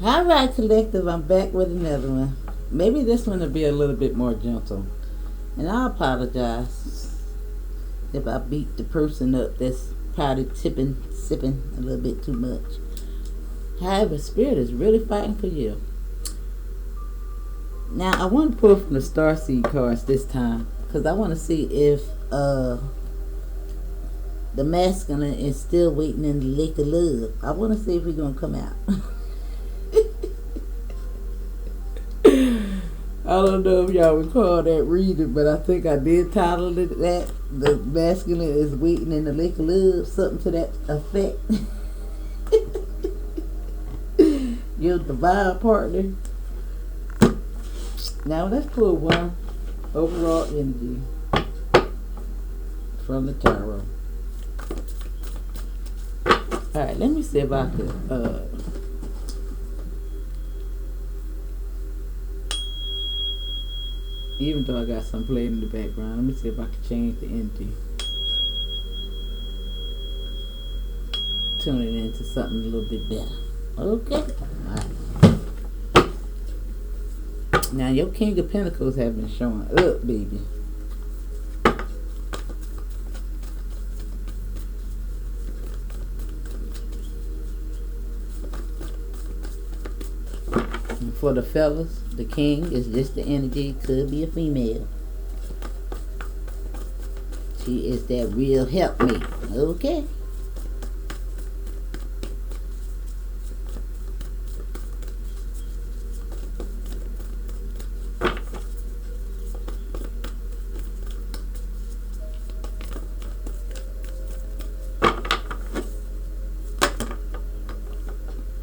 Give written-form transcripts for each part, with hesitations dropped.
Alright, collective, I'm back with another one. Maybe this one will be a little bit more gentle. And I apologize if I beat the person up that's probably sipping a little bit too much. However, Spirit is really fighting for you. Now, I want to pull from the Starseed cards this time because I want to see if the masculine is still waiting in the lake of love. I want to see if he's going to come out. I don't know if y'all recall that reading, but I think I did title it that. The masculine is waiting in the lake of love, something to that effect. Your divine partner. Now let's pull one overall energy from the tarot. Alright, let me see if I could even though I got some playing in the background, let me see if I can change the energy. Tune it into something a little bit better. Okay. Alright. Now your King of Pentacles have been showing up, baby. And for the fellas, the King is just the energy. Could be a female. She is that real helpmate. Okay.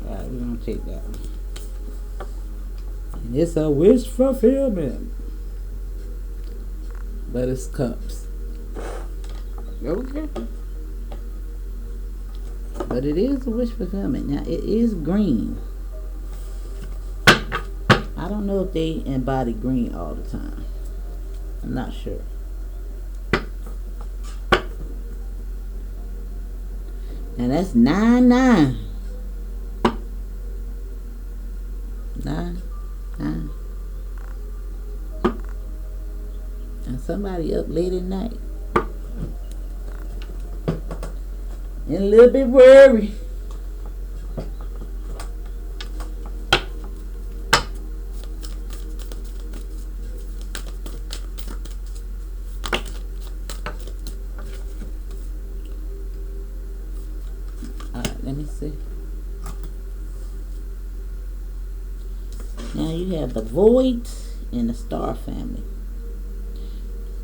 Alright, we're gonna take that one. And it's a wish fulfillment. But it's cups. Okay. But it is a wish fulfillment. Now it is green. I don't know if they embody green all the time. I'm not sure. And that's 9-9. 9. And somebody up late at night. And a little bit worried. Alright, let me see. Now you have the Void and the Star family.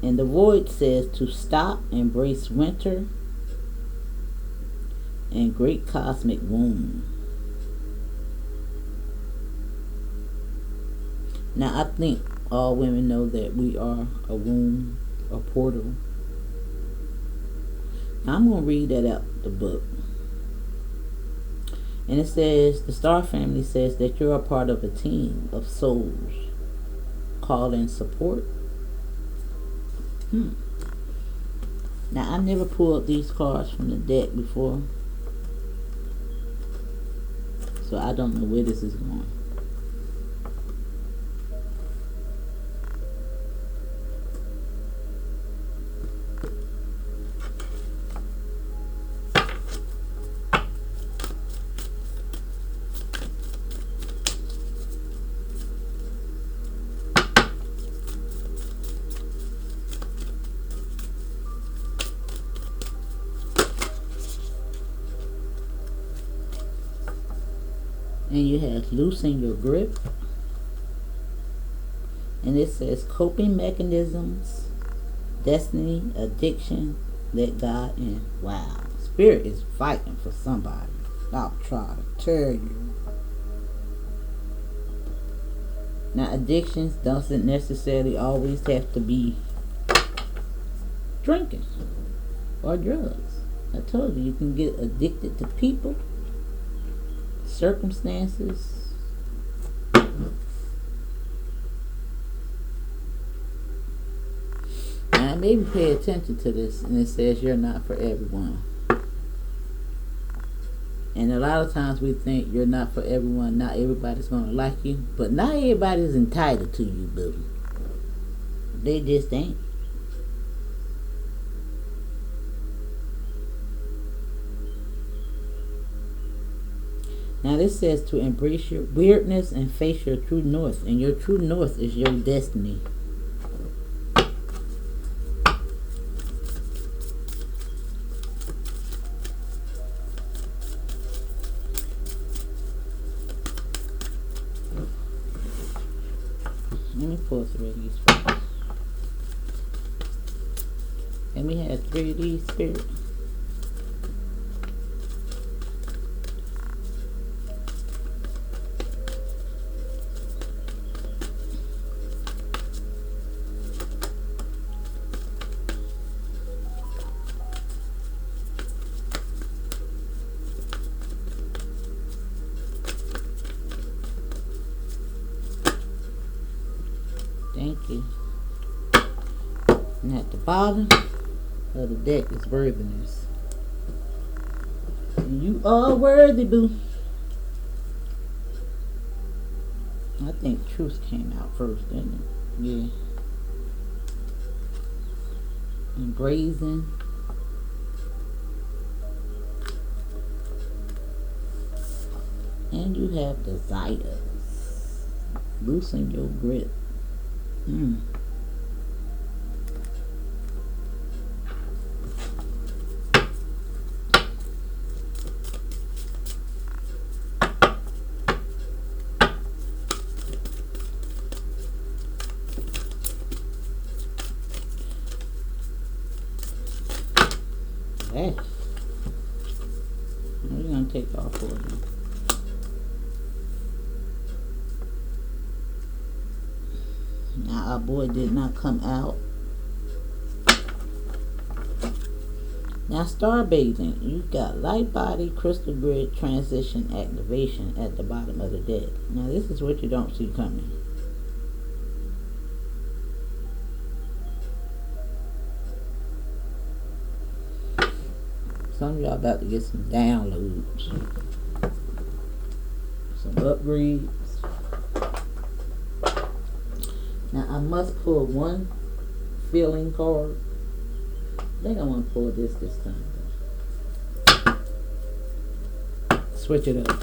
And the Void says to stop, embrace winter, and great cosmic womb. Now I think all women know that we are a womb, a portal. Now I'm going to read that out the book. And it says, the Star family says that you're a part of a team of souls. Call in support. Now I never pulled these cards from the deck before. So I don't know where this is going. And you have loosen your grip. And it says coping mechanisms, destiny, addiction, let God in. Wow. Spirit is fighting for somebody. I'll try to tell you. Now addictions doesn't necessarily always have to be drinking or drugs. I told you, you can get addicted to people, circumstances. Now maybe pay attention to this, and it says you're not for everyone. And a lot of times we think you're not for everyone, not everybody's gonna like you, but not everybody's entitled to you, boo. They just ain't. Now this says to embrace your weirdness and face your true north, and your true north is your destiny. Let me pull 3 of these first. Let me have 3 of these, Spirit. Thank you. And at the bottom of the deck is worthiness. And you are worthy, boo. I think truth came out first, didn't it? Yeah. And brazen. And you have desires. Loosen your grip. Hey. We're going to take off 4 of them. Now our boy did not come out. Now star bathing, you've got light body, crystal grid, transition, activation at the bottom of the deck. Now this is what you don't see coming. Some of y'all about to get some downloads, some upgrades. Now I must pull 1 feeling card. I think I want to pull this time. Switch it up.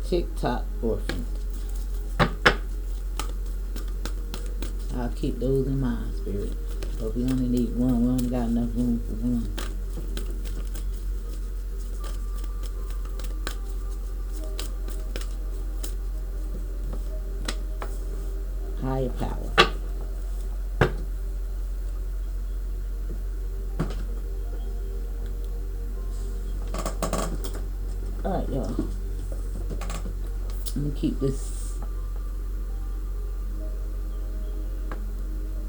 TikTok orphan. I'll keep those in mind, Spirit. But we only need 1. We only got enough room for 1. Higher power. Alright, y'all. I'm gonna keep this.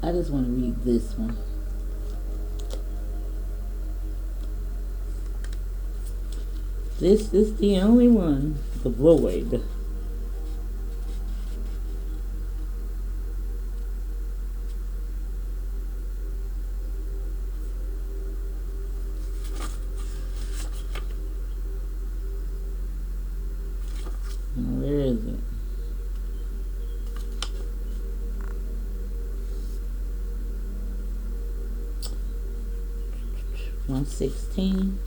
I just want to read this one. This is the only one. The void. Where is it? $116.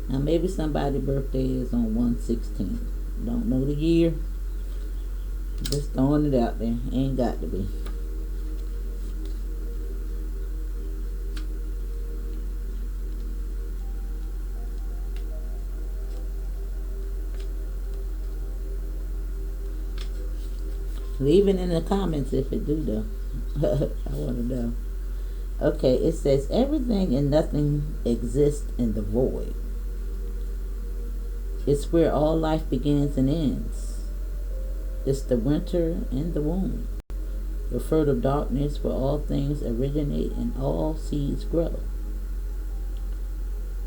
Now maybe somebody's birthday is on 116. Don't know the year. Just throwing it out there. Ain't got to be. Leave it in the comments if it do though. I want to know. Okay, it says everything and nothing exists in the void. It's where all life begins and ends. It's the winter and the womb. The fruit of darkness where all things originate and all seeds grow.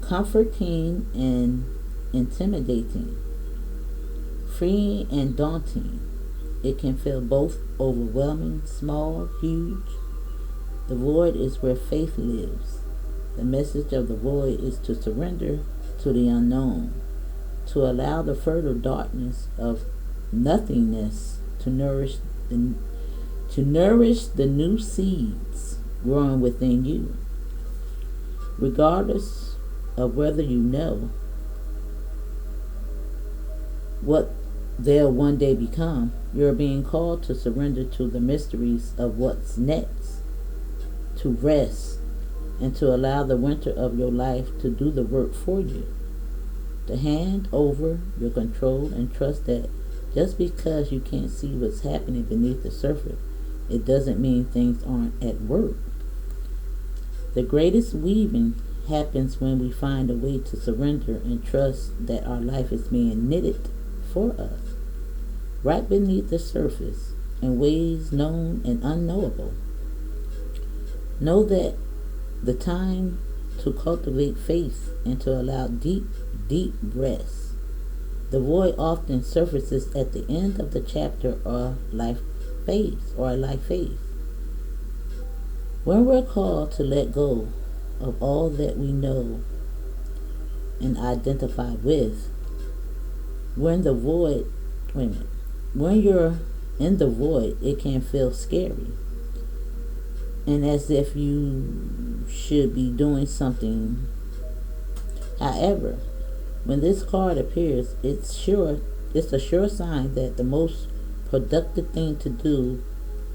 Comforting and intimidating. Freeing and daunting. It can feel both overwhelming, small, huge. The void is where faith lives. The message of the void is to surrender to the unknown, to allow the fertile darkness of nothingness to nourish the new seeds growing within you. Regardless of whether you know what they'll one day become, you're being called to surrender to the mysteries of what's next, to rest, and to allow the winter of your life to do the work for you. To hand over your control and trust that just because you can't see what's happening beneath the surface, it doesn't mean things aren't at work. The greatest weaving happens when we find a way to surrender and trust that our life is being knitted for us, right beneath the surface, in ways known and unknowable. Know that the time to cultivate faith and to allow deep, deep rest. The void often surfaces at the end of the chapter or life phase. When we're called to let go of all that we know and identify with, when you're in the void, it can feel scary and as if you should be doing something. However, when this card appears, it's a sure sign that the most productive thing to do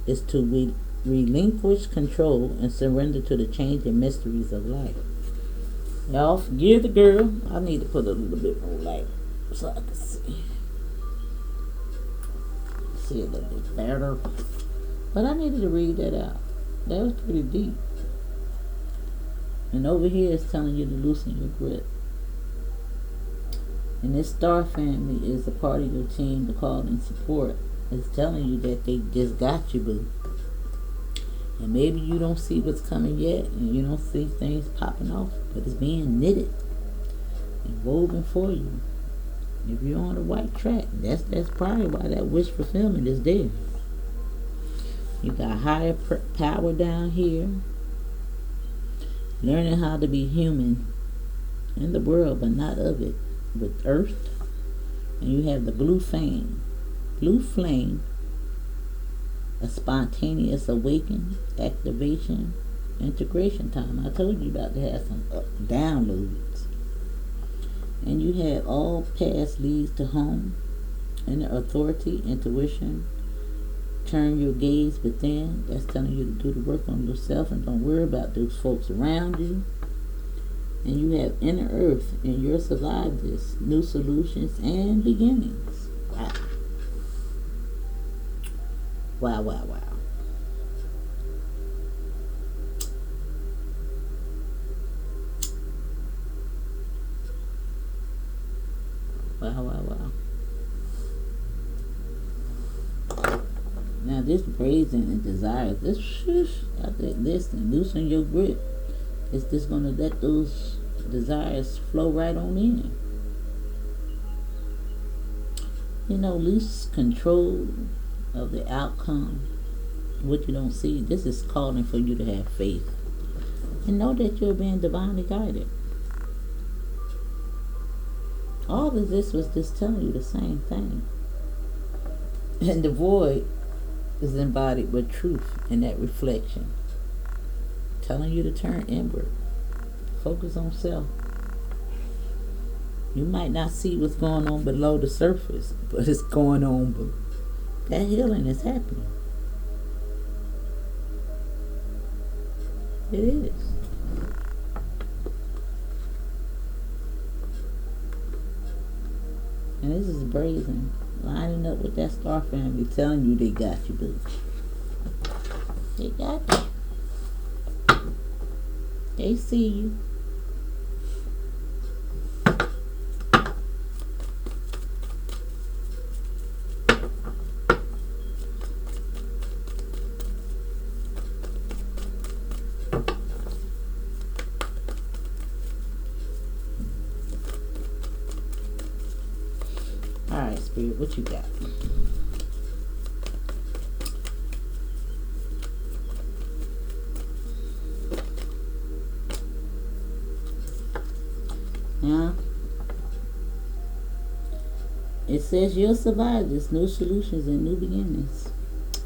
is to relinquish control and surrender to the changing mysteries of life. Y'all forgive the girl. I need to put a little bit more light so I can see a little bit better. But I needed to read that out. That was pretty deep. And over here it's telling you to loosen your grip. And this star family is a part of your team to call and support. It's telling you that they just got you, boo. And maybe you don't see what's coming yet, and you don't see things popping off, but it's being knitted and woven for you. If you're on the right track, that's probably why that wish fulfillment is there. You got higher power down here, learning how to be human in the world, but not of it, with earth. And you have the blue flame, a spontaneous awakening, activation, integration time. I told you about to have some downloads. And you have all paths leads to home, inner authority, intuition. Turn your gaze within. That's telling you to do the work on yourself and don't worry about those folks around you. And you have inner earth, and you'll survive this. New solutions and beginnings. Wow. Wow, wow, wow. Wow, wow, wow. Now this brazen and desire, this listen, loosen your grip. Is this gonna let those desires flow right on in? You know, lose control of the outcome, what you don't see. This is calling for you to have faith and know that you're being divinely guided. All of this was just telling you the same thing. And the void is embodied with truth in that reflection, telling you to turn inward, focus on self. You might not see what's going on below the surface, but it's going on. But that healing is happening. It is. And this is brazen, lining up with that star family, telling you they got you, boo. They got you. They see you. Alright, Spirit, what you got? Now, it says you'll survive this. New solutions and new beginnings.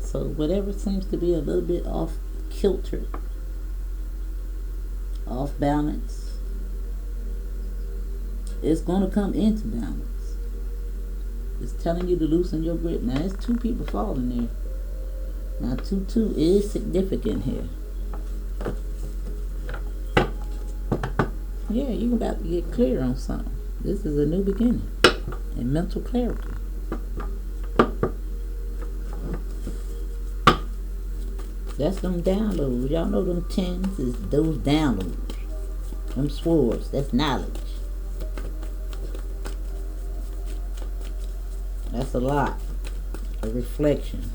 So whatever seems to be a little bit off kilter, off balance, it's going to come into balance. It's telling you to loosen your grip. Now, there's two people falling there. Now, 2-2 is significant here. Yeah, you're about to get clear on something. This is a new beginning and mental clarity. That's them downloads. Y'all know them 10s is those downloads. Them swords, that's knowledge. That's a lot. A reflection.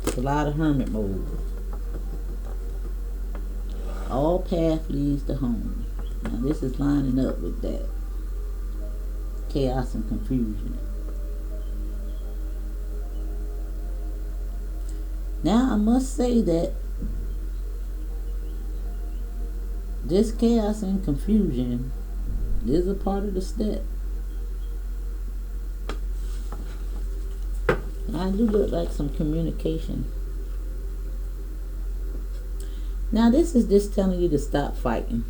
It's a lot of hermit mode. All path leads to home. Now this is lining up with that. Chaos and confusion. Now I must say that this chaos and confusion is a part of the step. I do look like some communication. Now this is just telling you to stop fighting.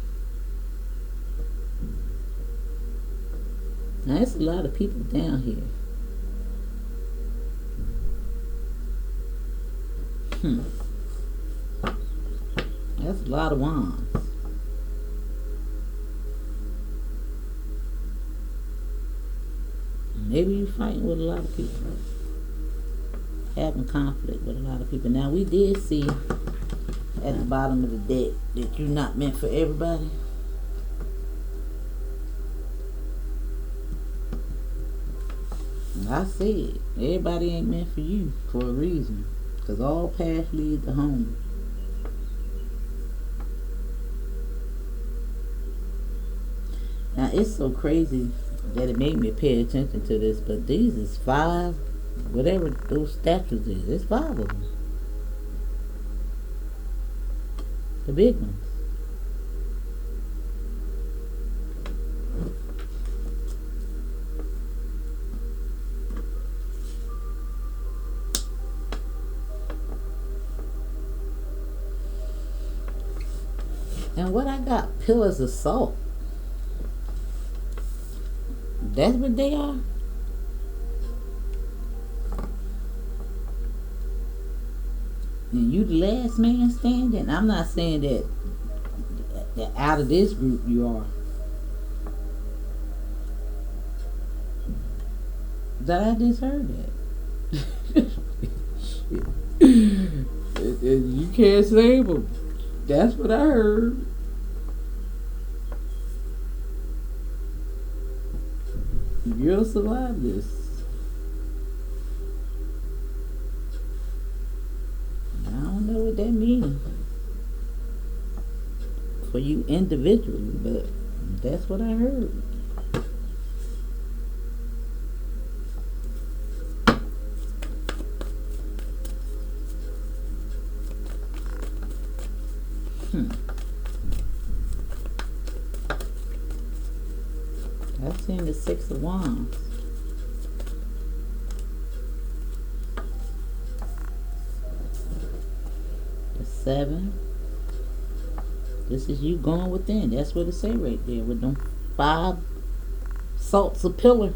Now there's a lot of people down here. That's a lot of wands. Maybe you're fighting with a lot of people. Having conflict with a lot of people. Now we did see at the bottom of the deck that you're not meant for everybody. And I said everybody ain't meant for you for a reason, because all paths lead to home. Now it's so crazy that it made me pay attention to this, but these is 5, whatever those statues is, it's 5 of them. The big ones. And what I got, pillars of salt. That's what they are. And you the last man standing. I'm not saying that out of this group you are. That I just heard that. You can't save them. That's what I heard. You'll survive this. I don't know what that means for you individually, but that's what I heard. I've seen the 6 of Wands. The 7. This is you going within. That's what it say right there with them 5 salts of pillar.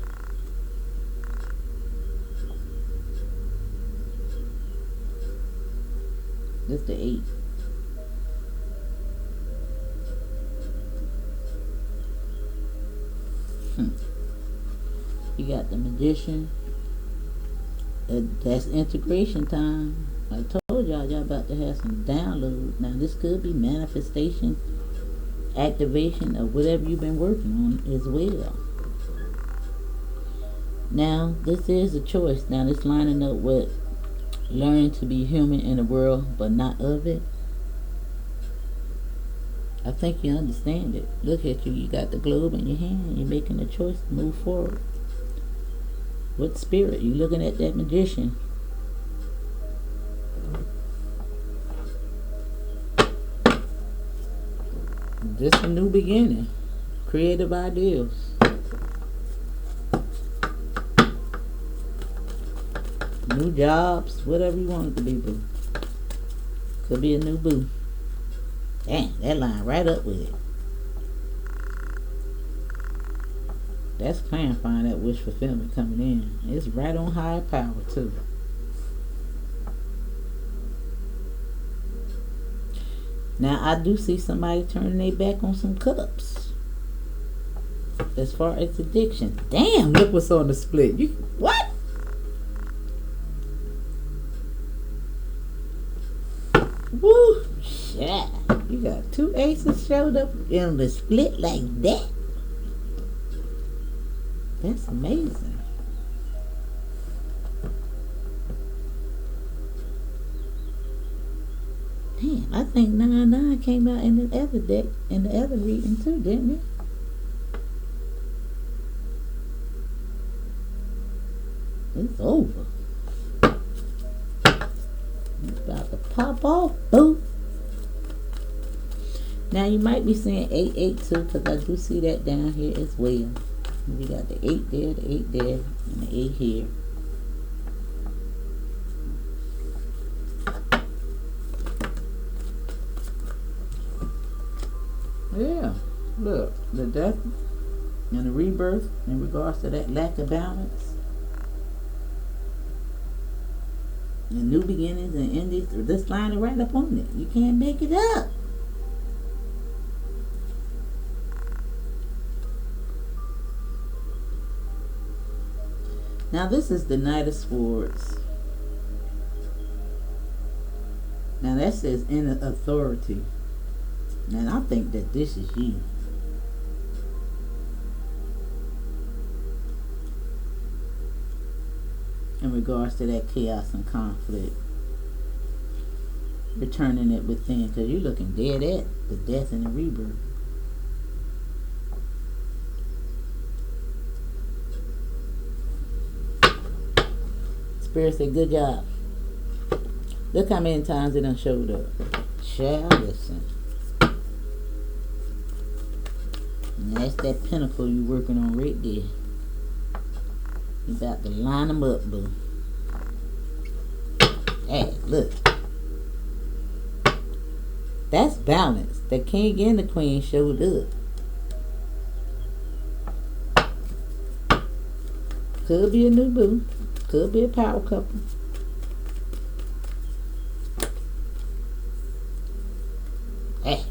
This the 8. You got the Magician. That's integration time. I told y'all about to have some downloads. Now this could be manifestation, activation of whatever you've been working on as well. Now this is a choice. Now this lining up with learning to be human in the world but not of it. I think you understand it. Look at you. You got the globe in your hand. You're making a choice to move forward. What spirit? You looking at that Magician. Just a new beginning. creative ideas. New jobs, whatever you want it to be, boo. Could be a new boo. Dang, that line right up with it. That's clarifying that wish fulfillment coming in. It's right on higher power too. Now I do see somebody turning their back on some cups. As far as addiction. Damn, look what's on the split. You what? Woo! Yeah. You got two aces showed up in the split like that. That's amazing. Damn, I think 9-9 came out in the other deck, in the other reading too, didn't it? It's over. It's about to pop off, boo. Now you might be seeing 8-8 too, because I do see that down here as well. We got the 8 there, the 8 there, and the 8 here. Yeah, look, the death and the rebirth in regards to that lack of balance. And new beginnings and endings, this line is right up on it. You can't make it up. Now this is the Knight of Swords. Now that says in authority. And I think that this is you. In regards to that chaos and conflict. Returning it within. Because you're looking dead at the death and the rebirth. Spirit said, good job. Look how many times it done showed up. Child, listen. And that's that pinnacle you working on right there. You about to line them up, boo. Hey, look. That's balance. The king and the queen showed up. Could be a new boo. Could be a power couple. Hey,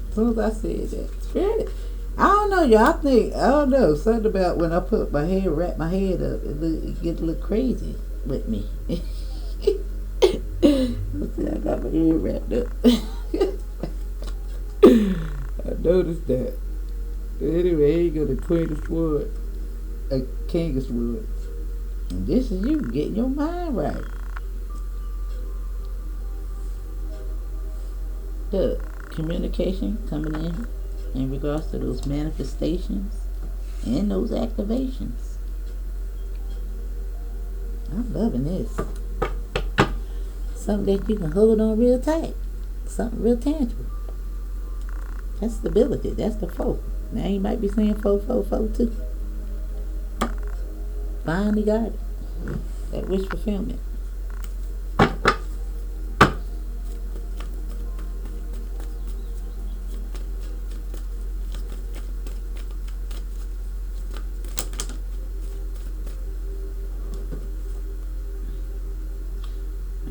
as soon as I said that, Spirit, I don't know, y'all. I don't know, something about when I put my head, wrap my head up, it get a little crazy with me. I got my head wrapped up. I noticed that. Anyway, here you go, the Queen of Swords, a King of Swords. And this is you getting your mind right. The communication coming in regards to those manifestations and those activations. I'm loving this. Something that you can hold on real tight. Something real tangible. That's stability. That's the 4. Now you might be saying 4, 4, 4 too. Finally got it. That wish fulfillment.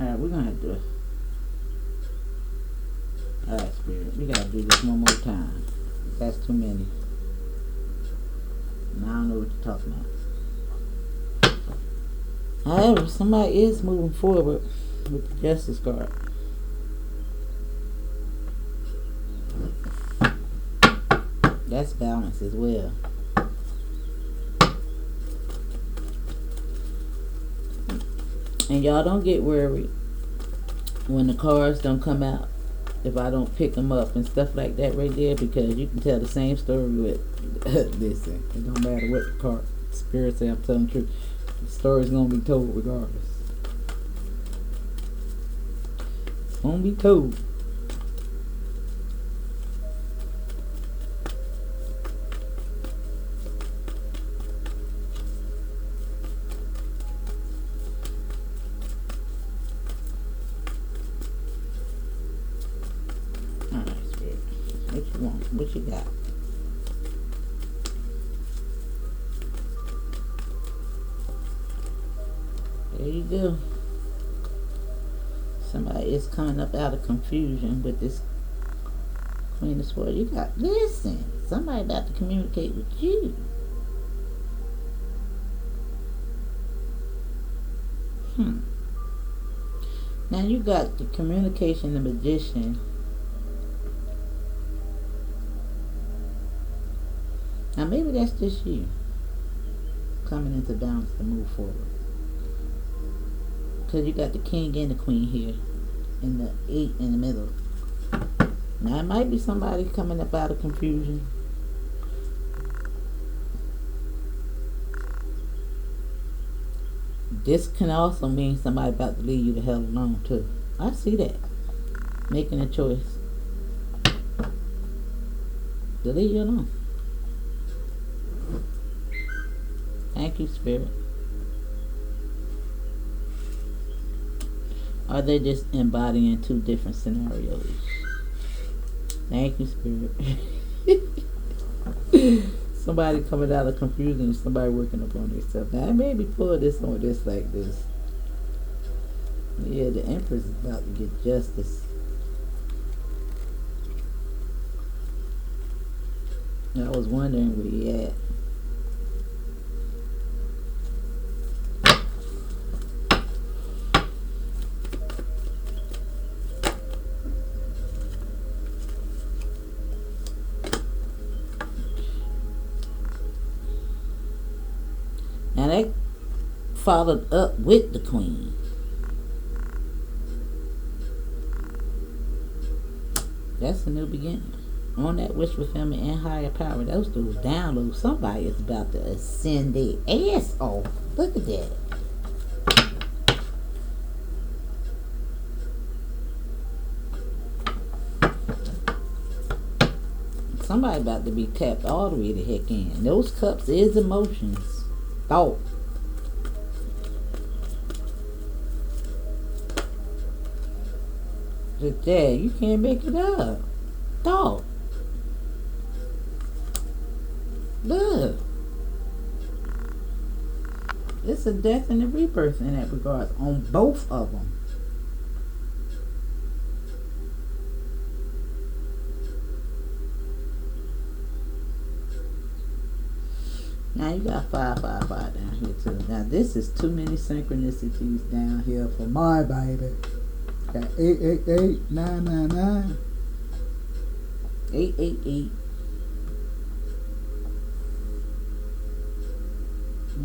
Alright, we're gonna have to. Alright, Spirit. We gotta do this one more time. That's too many. And I don't know what you're talking about. However, somebody is moving forward with the Justice card. That's balance as well. And y'all don't get worried when the cards don't come out if I don't pick them up and stuff like that right there, because you can tell the same story with listen, it don't matter what the card Spirit say, I'm telling the truth. The story's gonna be told regardless. It's gonna be told. What you got? There you go. Somebody is coming up out of confusion with this Queen of Swords. You got, listen, somebody about to communicate with you. Now you got the communication, the Magician. Now maybe that's just you coming into balance to move forward. Because you got the King and the Queen here and the 8 in the middle. Now it might be somebody coming up out of confusion. This can also mean somebody about to leave you the hell alone too. I see that. Making a choice to leave you alone. Thank you, Spirit. Or they just embodying 2 different scenarios. Thank you, Spirit. Somebody coming out of confusion and somebody working upon themselves. Now I maybe pull this on this like this. Yeah, the Empress is about to get justice. I was wondering where he at. Now they followed up with the Queen. That's a new beginning. On that wish fulfillment and higher power. Those downloads. Somebody is about to ascend their ass off. Look at that. Somebody about to be tapped all the way the heck in. Those cups is emotions. Thought. Just that, you can't make it up. Thought. Look. It's a death and a rebirth in that regard on both of them. Now you got 555 down here too. Now this is too many synchronicities down here for my baby. Got 888, 999, 888.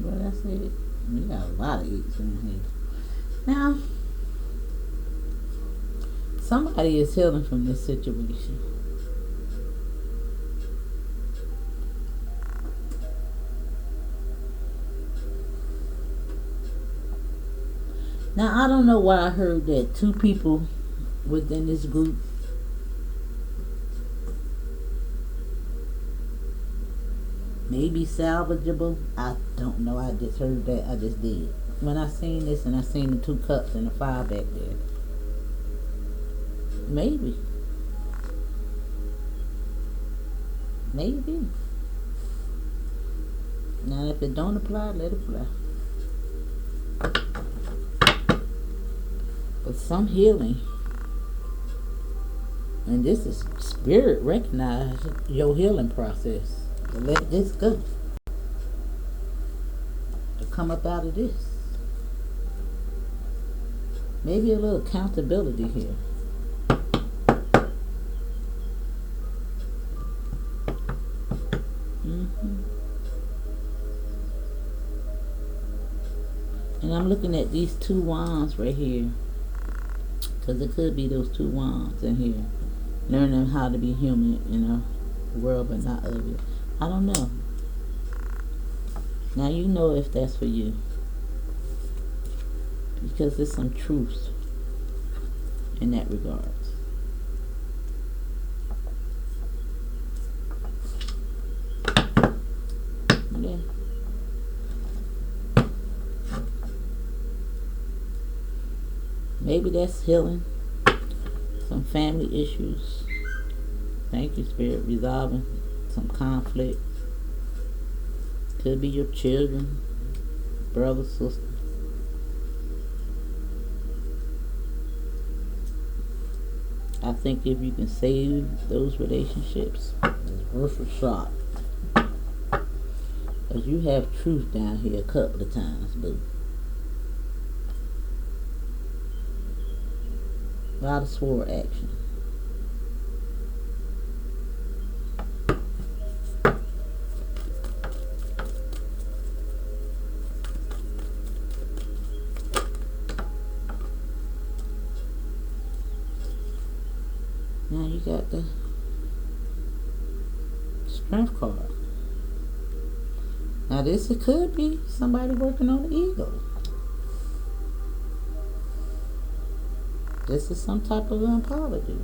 What did I say? We got a lot of 8s in here. Now, somebody is healing from this situation. Now, I don't know why I heard that 2 people within this group may be salvageable. I don't know. I just heard that. I just did. When I seen this and I seen the 2 cups and the 5 back there. Maybe. Maybe. Now, if it don't apply, let it apply. But some healing, and this is spirit recognize your healing process to let this go, to come up out of this. Maybe a little accountability here. And I'm looking at these 2 wands right here. Because it could be those 2 wands in here. Learning how to be human in a world but not of it. I don't know. Now you know if that's for you. Because there's some truth in that regard. Yeah. Maybe that's healing. Some family issues. Thank you, Spirit. Resolving some conflict. Could be your children, brother, sister. I think if you can save those relationships, it's worth a shot. Because you have truth down here a couple of times, boo. A lot of sword action. Now you got the strength card. Now this it could be somebody working on the ego. This is some type of an apology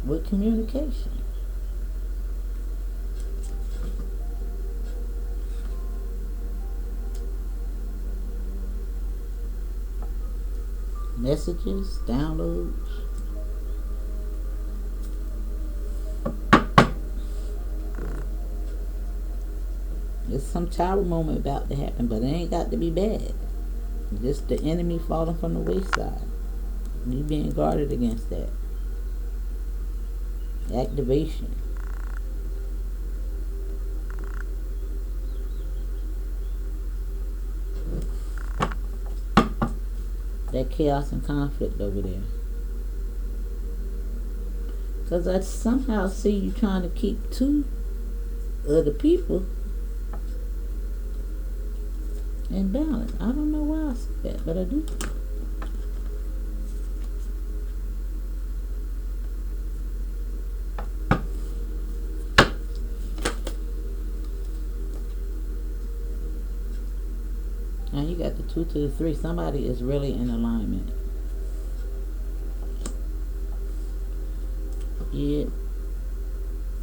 with communication. Messages, downloads. There's some tower moment about to happen, but it ain't got to be bad. Just the enemy falling from the wayside. You being guarded against that. Activation. That chaos and conflict over there. Because I somehow see you trying to keep two of the people in balance. I don't know why I said that, but I do. Now you got the 2 to the 3. Somebody is really in alignment. Yeah.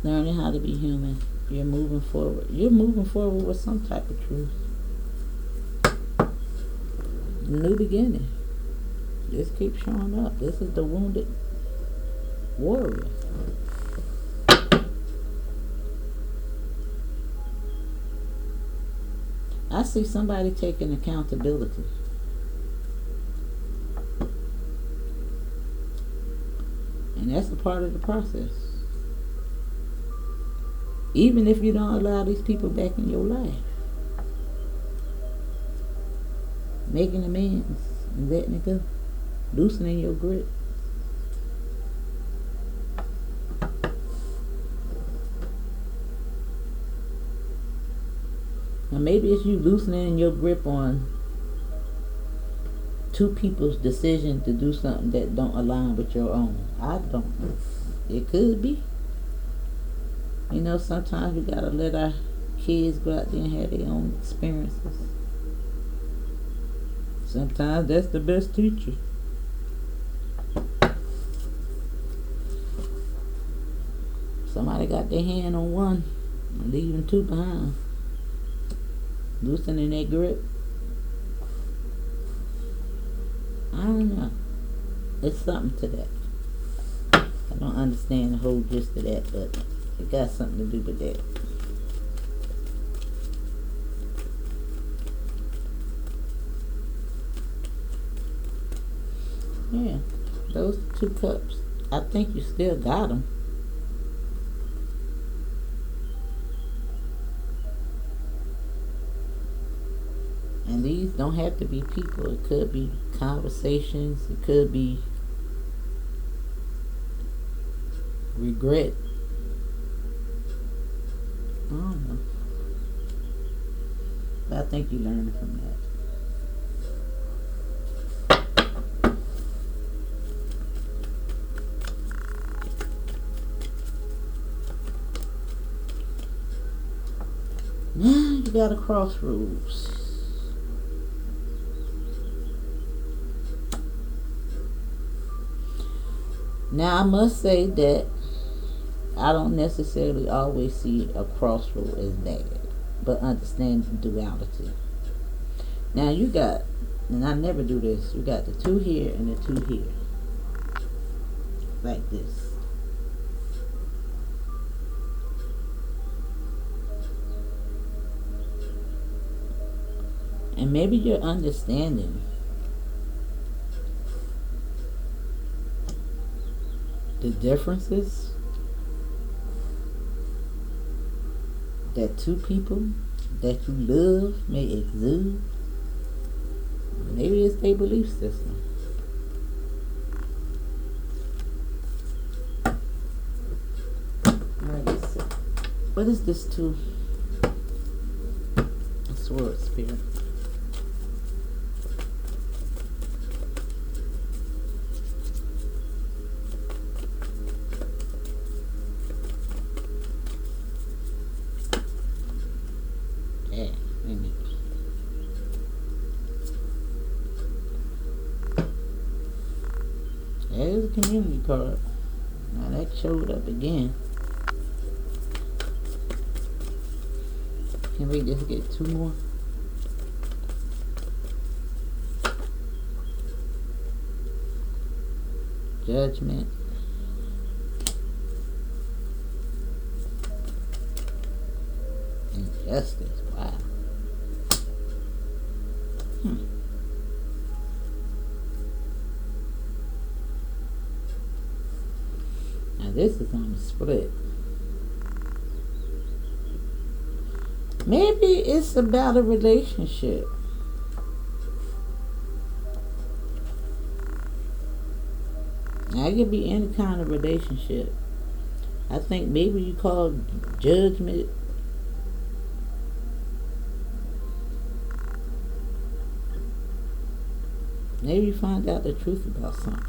Learning how to be human. You're moving forward. You're moving forward with some type of truth. New beginning. This keeps showing up. This is the wounded warrior. I see somebody taking accountability. And that's a part of the process. Even if you don't allow these people back in your life. Making amends and letting it go. Loosening your grip. Now maybe it's you loosening your grip on two people's decision to do something that don't align with your own. I don't know. It could be. You know, sometimes we gotta let our kids go out there and have their own experiences. Sometimes that's the best teacher. Somebody got their hand on one and leaving two behind. Loosening their grip. I don't know. It's something to that. I don't understand the whole gist of that, but it got something to do with that. Yeah, those 2 cups. I think you still got them. And these don't have to be people. It could be conversations. It could be regret. I don't know. But I think you're learning from that. Now you got a crossroads. Now I must say that I don't necessarily always see a crossroad as bad, but understand the duality. Now you got, and I never do this, you got the 2 here and the 2 here. Like this. And maybe you're understanding the differences that two people that you love may exude. Maybe it's their belief system. What is this too? A sword spirit. Yeah, maybe. There's a community card. Now that showed up again. Can we just get two more? Judgment. Injustice. Wow. Now this is on the split. Maybe it's about a relationship. Now it could be any kind of relationship. I think maybe you call judgment. Maybe you find out the truth about something.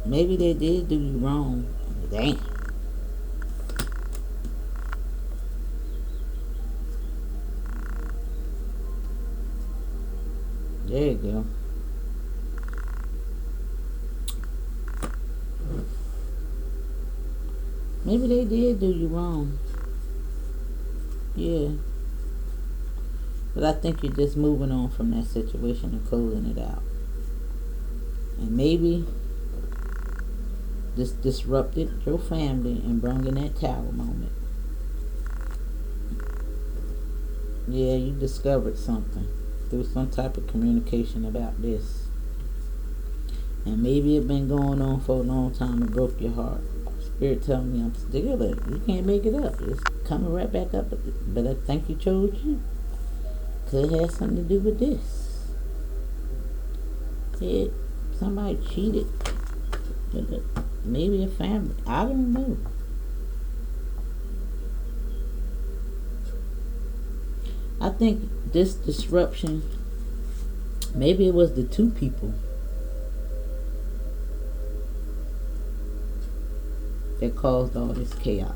Maybe they did do you wrong. Damn. There you go. Maybe they did do you wrong. Yeah. But I think you're just moving on from that situation and closing it out. And maybe this disrupted your family and brought in that tower moment. Yeah, you discovered something through some type of communication about this. And maybe it's been going on for a long time and broke your heart. Spirit telling me I'm still it. You can't make it up. It's coming right back up. But I think you chose you. Could have something to do with this. Yeah, somebody cheated. Maybe a family. I don't know. I think this disruption, maybe it was the two people that caused all this chaos.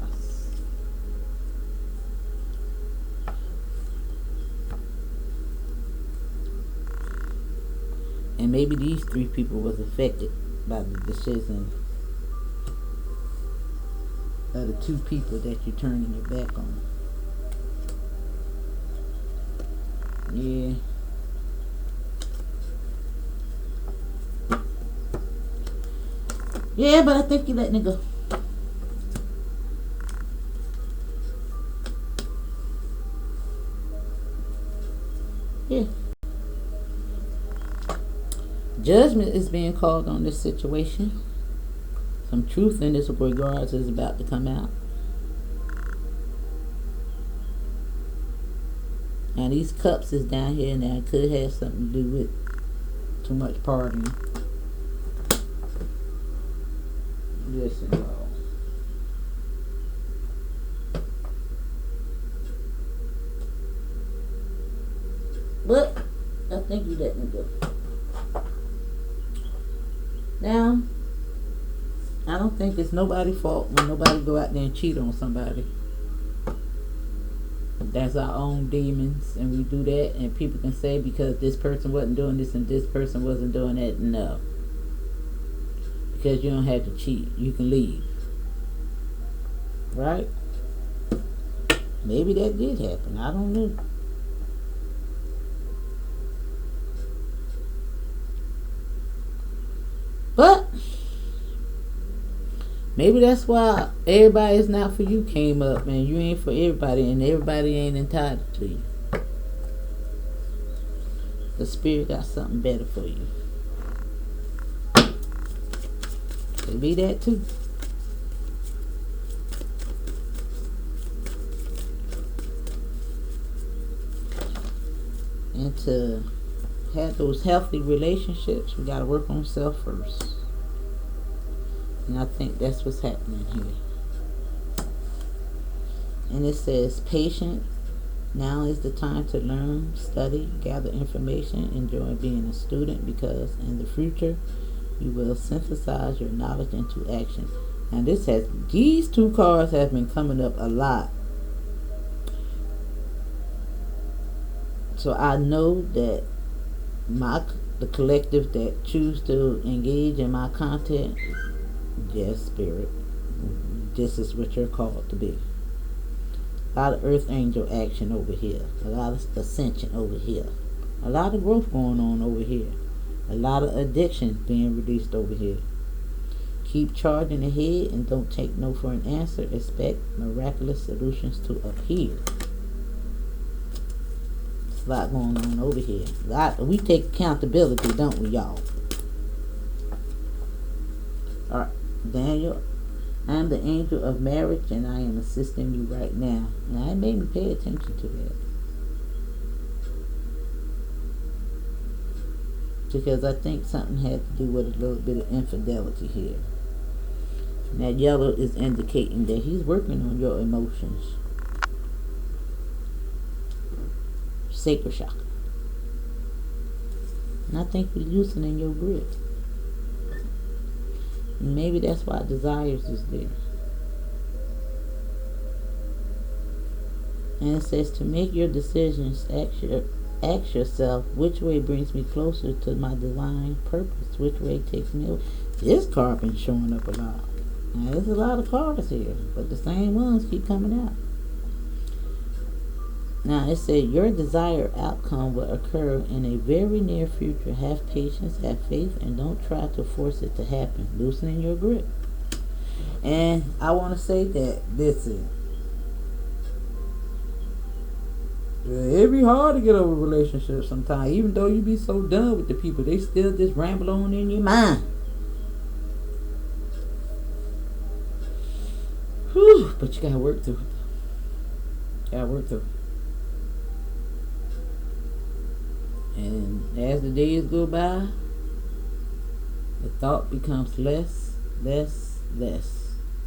And maybe these three people was affected by the decision of the two people that you're turning your back on. Yeah. Yeah, but I think you're letting it go. Yeah. Judgment is being called on this situation. Some truth in this regards is about to come out. Now these cups is down here and that could have something to do with too much partying. Listen, y'all. But I think you let me go. Now, I don't think it's nobody's fault when nobody go out there and cheat on somebody. That's our own demons, and we do that, and people can say because this person wasn't doing this and this person wasn't doing that. No. Because you don't have to cheat. You can leave. Right? Maybe that did happen. I don't know. But Maybe that's why everybody is not for you came up, and you ain't for everybody, and everybody ain't entitled to you. The spirit got something better for you. Could be that too. And to have those healthy relationships, we gotta work on self first. And I think that's what's happening here. And it says, patient, now is the time to learn, study, gather information, enjoy being a student, because in the future you will synthesize your knowledge into action. And these two cards have been coming up a lot. So I know that the collective that choose to engage in my content, yes, spirit, this is what you're called to be. A lot of earth angel action over here, a lot of ascension over here, a lot of growth going on over here, a lot of addiction being released over here. Keep charging ahead and don't take no for an answer. Expect miraculous solutions to appear. There's a lot going on over here. We take accountability, don't we, y'all? Alright, Daniel, I am the angel of marriage, and I am assisting you right now. Now, it made me pay attention to that. Because I think something had to do with a little bit of infidelity here. And that yellow is indicating that he's working on your emotions. Sacral chakra. And I think we're loosening your grip. And maybe that's why desires is there. And it says to make your decisions, ask yourself, which way brings me closer to my divine purpose? Which way takes me over? This card been showing up a lot. Now, there's a lot of cards here, but the same ones keep coming out. Now, it said your desired outcome will occur in a very near future. Have patience, have faith, and don't try to force it to happen. Loosening your grip. And I want to say that, listen, it be hard to get over relationships sometimes. Even though you be so done with the people, they still just ramble on in your mind. Whew, but you gotta work through it. Gotta work through it. And as the days go by, the thought becomes less,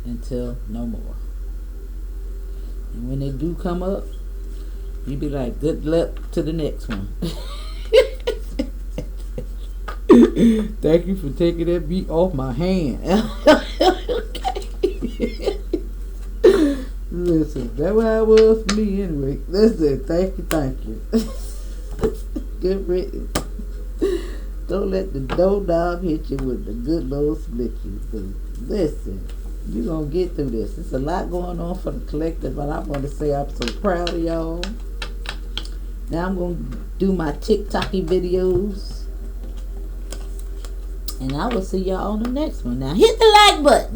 until no more. And when they do come up, you be like, good luck to the next one. Thank you for taking that beat off my hand. Okay. Listen, that's what it was for me anyway. Listen, thank you. Good written. Don't let the doorknob hit you with the good Lord split you. Listen, you're going to get through this. There's a lot going on for the collective, but I want to say I'm so proud of y'all. Now I'm going to do my TikToky videos. And I will see y'all on the next one. Now hit the like button.